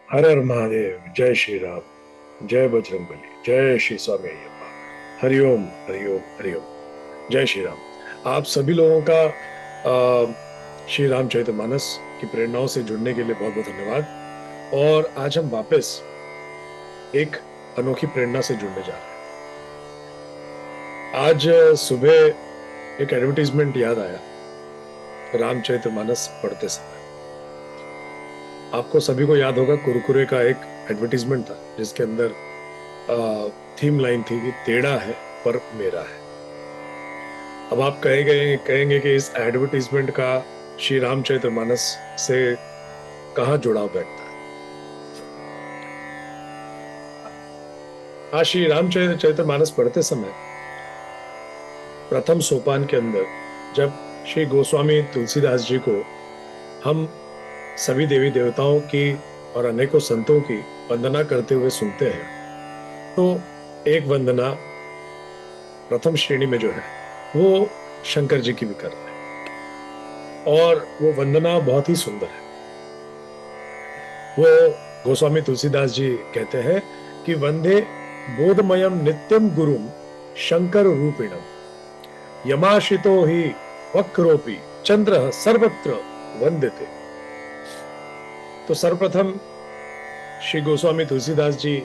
हर हर महादेव। जय श्री राम। जय बजरंगबली। जय श्री स्वामी अय्यप्पा। हरिओम हरिओम हरिओम। जय श्री राम। आप सभी लोगों का श्री रामचरितमानस की प्रेरणाओं से जुड़ने के लिए बहुत बहुत धन्यवाद। और आज हम वापस एक अनोखी प्रेरणा से जुड़ने जा रहे हैं। आज सुबह एक एडवर्टीजमेंट याद आया रामचरितमानस पढ़ते समय। आपको सभी को याद होगा कुरकुरे का एक एडवर्टीजमेंट था जिसके अंदर थीम लाइन थी कि टेढ़ा है पर मेरा है। अब आप कहेंगे कि इस एडवर्टीजमेंट का श्री रामचरितमानस से कहाँ जुड़ाव बैठता है। आज श्री रामचरितमानस पढ़ते समय प्रथम सोपान के अंदर जब श्री गोस्वामी तुलसीदास जी को हम सभी देवी देवताओं की और अनेकों संतों की वंदना करते हुए सुनते हैं, तो एक वंदना प्रथम श्रेणी में जो है वो शंकर जी की भी कर रहे हैं और वो वंदना बहुत ही सुंदर है। वो गोस्वामी तुलसीदास जी कहते हैं कि वंदे बोधमयम नित्यम गुरुम शंकर रूपिणम यमाश्रितो ही वक्रोपि चंद्र सर्वत्र वंदते। तो सर्वप्रथम श्री गोस्वामी तुलसीदास जी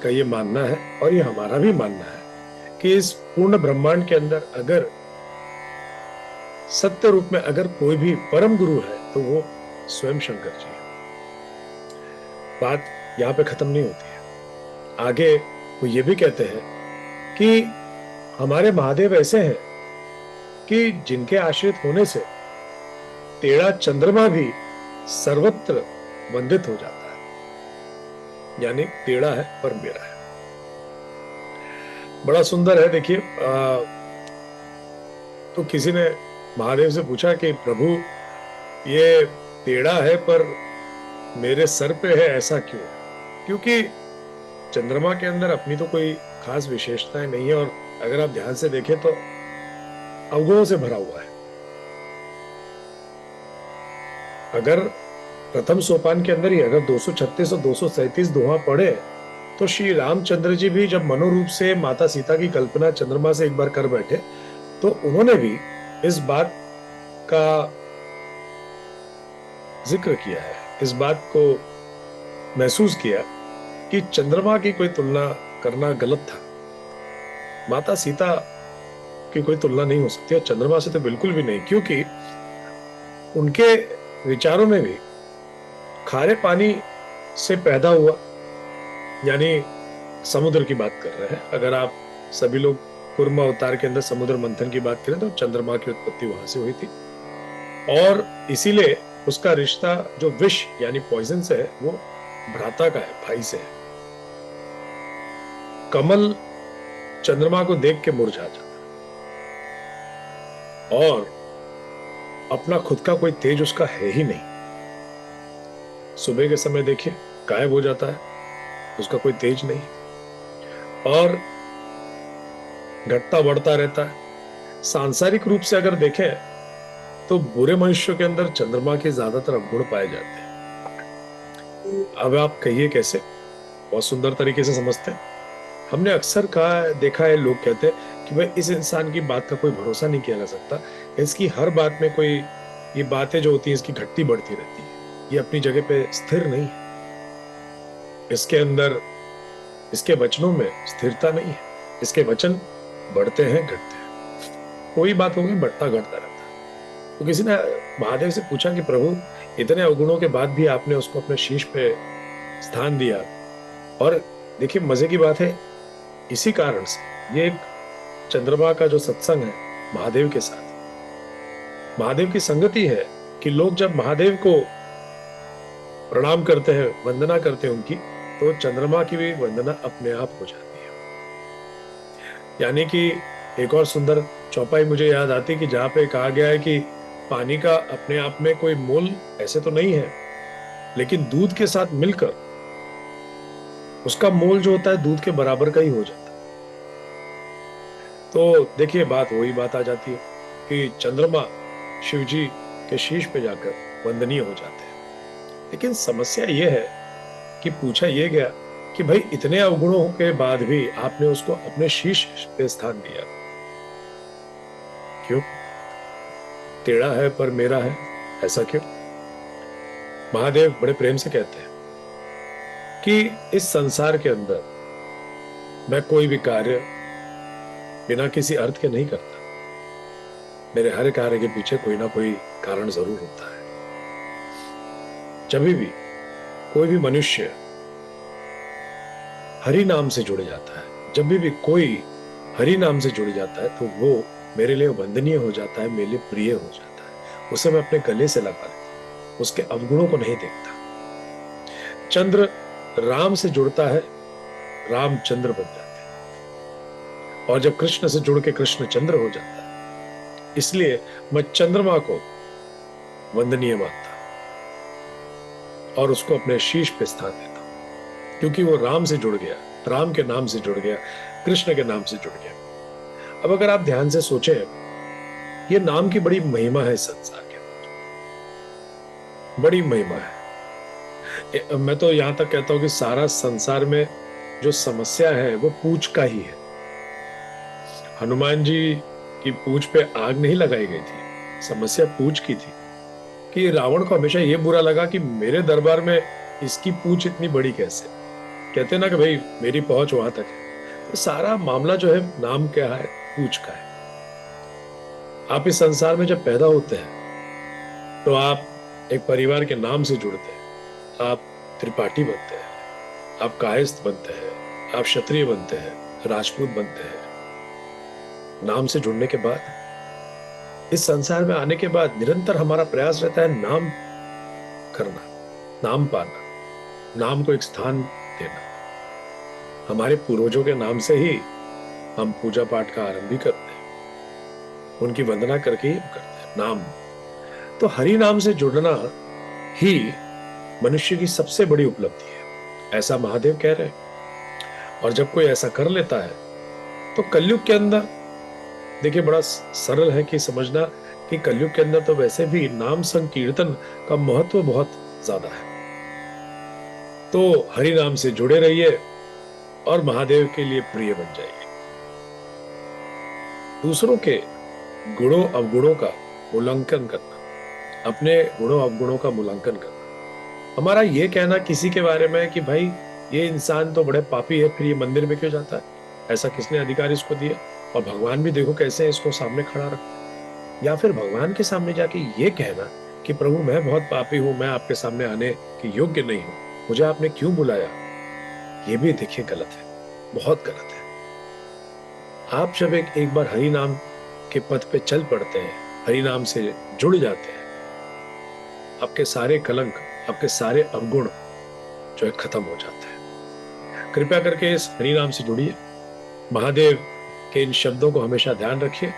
का ये मानना है और ये हमारा भी मानना है कि इस पूर्ण ब्रह्मांड के अंदर अगर सत्य रूप में अगर कोई भी परम गुरु है तो वो स्वयं शंकर जी है। बात यहाँ पे खत्म नहीं होती है। आगे वो ये भी कहते हैं कि हमारे महादेव ऐसे हैं कि जिनके आश्रित होने से टेढ़ा चंद्रमा भी सर्वत्र वंदित हो जाता है। यानी टेढ़ा है पर मेरा है। बड़ा सुंदर है। देखिए, तो किसी ने महादेव से पूछा कि प्रभु, ये टेढ़ा है पर मेरे सर पे है, ऐसा क्यों? क्योंकि चंद्रमा के अंदर अपनी तो कोई खास विशेषताएं नहीं है और अगर आप ध्यान से देखें तो अवगुणों से भरा हुआ है। अगर प्रथम सोपान के अंदर ही अगर 236 और 237 दोहा पढ़े तो श्री रामचंद्र जी भी जब मनोरूप से माता सीता की कल्पना चंद्रमा से एक बार कर बैठे तो उन्होंने भी इस बात का जिक्र किया है, इस बात को महसूस किया कि चंद्रमा की कोई तुलना करना गलत था। माता सीता की कोई तुलना नहीं हो सकती और चंद्रमा से तो बिल्कुल भी नहीं, क्योंकि उनके विचारों में भी खारे पानी से पैदा हुआ, यानी समुद्र की बात कर रहे हैं। अगर आप सभी लोग कूर्म अवतार के अंदर समुद्र मंथन की बात करें तो चंद्रमा की उत्पत्ति वहां से हुई थी और इसीलिए उसका रिश्ता जो विष यानी पॉइजन से है वो भ्राता का है, भाई से है। कमल चंद्रमा को देख के मुरझा जाता है और अपना खुद का कोई तेज उसका है ही नहीं। सुबह के समय देखिए गायब हो जाता है, उसका कोई तेज नहीं और घटता बढ़ता रहता है। सांसारिक रूप से अगर देखें तो बुरे मनुष्यों के अंदर चंद्रमा के ज्यादातर अवगुण पाए जाते हैं। अब आप कहिए कैसे? बहुत सुंदर तरीके से समझते हैं। हमने अक्सर कहा देखा है, लोग कहते हैं कि भाई इस इंसान की बात का कोई भरोसा नहीं किया जा सकता, इसकी हर बात में कोई, ये बातें जो होती है इसकी घटती बढ़ती रहती है, ये अपनी जगह पे स्थिर नहीं है, इसके अंदर इसके वचनों में स्थिरता नहीं है, इसके वचन बढ़ते हैं घटते हैं, कोई बात होगी बढ़ता घटता रहता है। तो किसी ने महादेव से पूछा कि प्रभु, इतने अवगुणों के बाद भी आपने उसको अपने शीश पे स्थान दिया। और देखिए मजे की बात है, इसी कारण से ये एक चंद्रमा का जो सत्संग है महादेव के साथ, महादेव की संगति है कि लोग जब महादेव को प्रणाम करते हैं, वंदना करते हैं उनकी, तो चंद्रमा की भी वंदना अपने आप हो जाती है। यानी कि एक और सुंदर चौपाई मुझे याद आती कि जहां पे कहा गया है कि पानी का अपने आप में कोई मोल ऐसे तो नहीं है, लेकिन दूध के साथ मिलकर उसका मोल जो होता है दूध के बराबर का ही हो जाता है। तो देखिए बात वही बात आ जाती है कि चंद्रमा शिव जी के शीश पे जाकर वंदनीय हो जाते हैं। लेकिन समस्या यह है कि पूछा यह गया कि भाई इतने अवगुणों के बाद भी आपने उसको अपने शीश पे स्थान दिया, क्यों? तेरा है पर मेरा है, ऐसा क्यों? महादेव बड़े प्रेम से कहते हैं कि इस संसार के अंदर मैं कोई भी कार्य बिना किसी अर्थ के नहीं करता। मेरे हर कार्य के पीछे कोई ना कोई कारण जरूर होता है। जब भी कोई भी मनुष्य हरि नाम से जुड़ जाता है, जब भी कोई हरि नाम से जुड़ जाता है, तो वो मेरे लिए वंदनीय हो जाता है, मेरे लिए प्रिय हो जाता है। उसे मैं अपने गले से लगा लेता हूं, उसके अवगुणों को नहीं देखता। चंद्र राम से जुड़ता है, रामचंद्र बन जाते हैं। और जब कृष्ण से जुड़ के कृष्ण चंद्र हो जाता है, इसलिए मैं चंद्रमा को वंदनीय मानता हूं और उसको अपने शीश पे स्थान देता हूं, क्योंकि वो राम से जुड़ गया, राम के नाम से जुड़ गया, कृष्ण के नाम से जुड़ गया। अब अगर आप ध्यान से सोचें, ये नाम की बड़ी महिमा है इस संसार के अंदर, बड़ी महिमा है। मैं तो यहां तक कहता हूं कि सारा संसार में जो समस्या है वो पूछ का ही है। हनुमान जी की पूछ पे आग नहीं लगाई गई थी, समस्या पूछ की थी कि रावण को हमेशा ये बुरा लगा कि मेरे दरबार में इसकी पूछ इतनी बड़ी कैसे। कहते ना कि भाई मेरी पहुंच वहां तक है। तो सारा मामला जो है नाम क्या है, पूछ का है। आप इस संसार में जब पैदा होते हैं तो आप एक परिवार के नाम से जुड़ते हैं। आप त्रिपाठी बनते हैं, आप कायस्थ बनते हैं, आप क्षत्रिय बनते हैं, राजपूत बनते हैं। नाम से जुड़ने के बाद, इस संसार में आने के बाद निरंतर हमारा प्रयास रहता है नाम करना, नाम पाना, नाम को एक स्थान देना। हमारे पूर्वजों के नाम से ही हम पूजा पाठ का आरंभ भी करते हैं, उनकी वंदना करके ही करते हैं नाम। तो हरि नाम से जुड़ना ही मनुष्य की सबसे बड़ी उपलब्धि है, ऐसा महादेव कह रहे हैं। और जब कोई ऐसा कर लेता है तो कलयुग के अंदर, देखिए बड़ा सरल है कि समझना कि कलयुग के अंदर तो वैसे भी नाम संकीर्तन का महत्व बहुत ज्यादा है। तो हरि नाम से जुड़े रहिए और महादेव के लिए प्रिय बन जाइए। दूसरों के गुणों अवगुणों का मूल्यांकन करना, अपने गुणों अवगुणों का मूल्यांकन करना, हमारा ये कहना किसी के बारे में कि भाई ये इंसान तो बड़े पापी है, फिर ये मंदिर में क्यों जाता है, ऐसा किसने अधिकार इसको दिया? और भगवान भी देखो कैसे इसको सामने खड़ा रखते हैं। या फिर भगवान के सामने जाके ये कहना कि प्रभु मैं बहुत पापी हूं, मैं आपके सामने आने के योग्य नहीं हूं, मुझे आपने क्यों बुलाया? ये भी देखिए गलत है, बहुत गलत है। आप जब एक बार हरि नाम के पथ पे चल पड़ते हैं, हरि नाम से जुड़ जाते हैं, आपके सारे कलंक, आपके सारे अवगुण जो है खत्म हो जाते हैं। कृपया करके इस हरि नाम से जुड़िए, महादेव के इन शब्दों को हमेशा ध्यान रखिए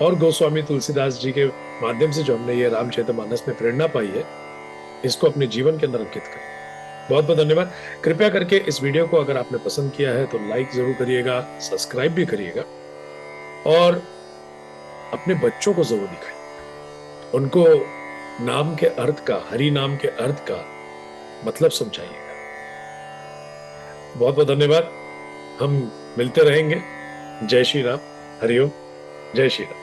और गोस्वामी तुलसीदास जी के माध्यम से जो हमने ये रामचरितमानस में प्रेरणा पाई है, इसको अपने जीवन के अंदर अंकित करें। बहुत बहुत धन्यवाद। कृपया करके इस वीडियो को अगर आपने पसंद किया है तो लाइक जरूर करिएगा, सब्सक्राइब भी करिएगा और अपने बच्चों को जरूर दिखाइएगा, उनको नाम के अर्थ का, हरि नाम के अर्थ का मतलब समझाइएगा। बहुत बहुत धन्यवाद। हम मिलते रहेंगे। जय श्री राम। हरिओम। जय श्री राम।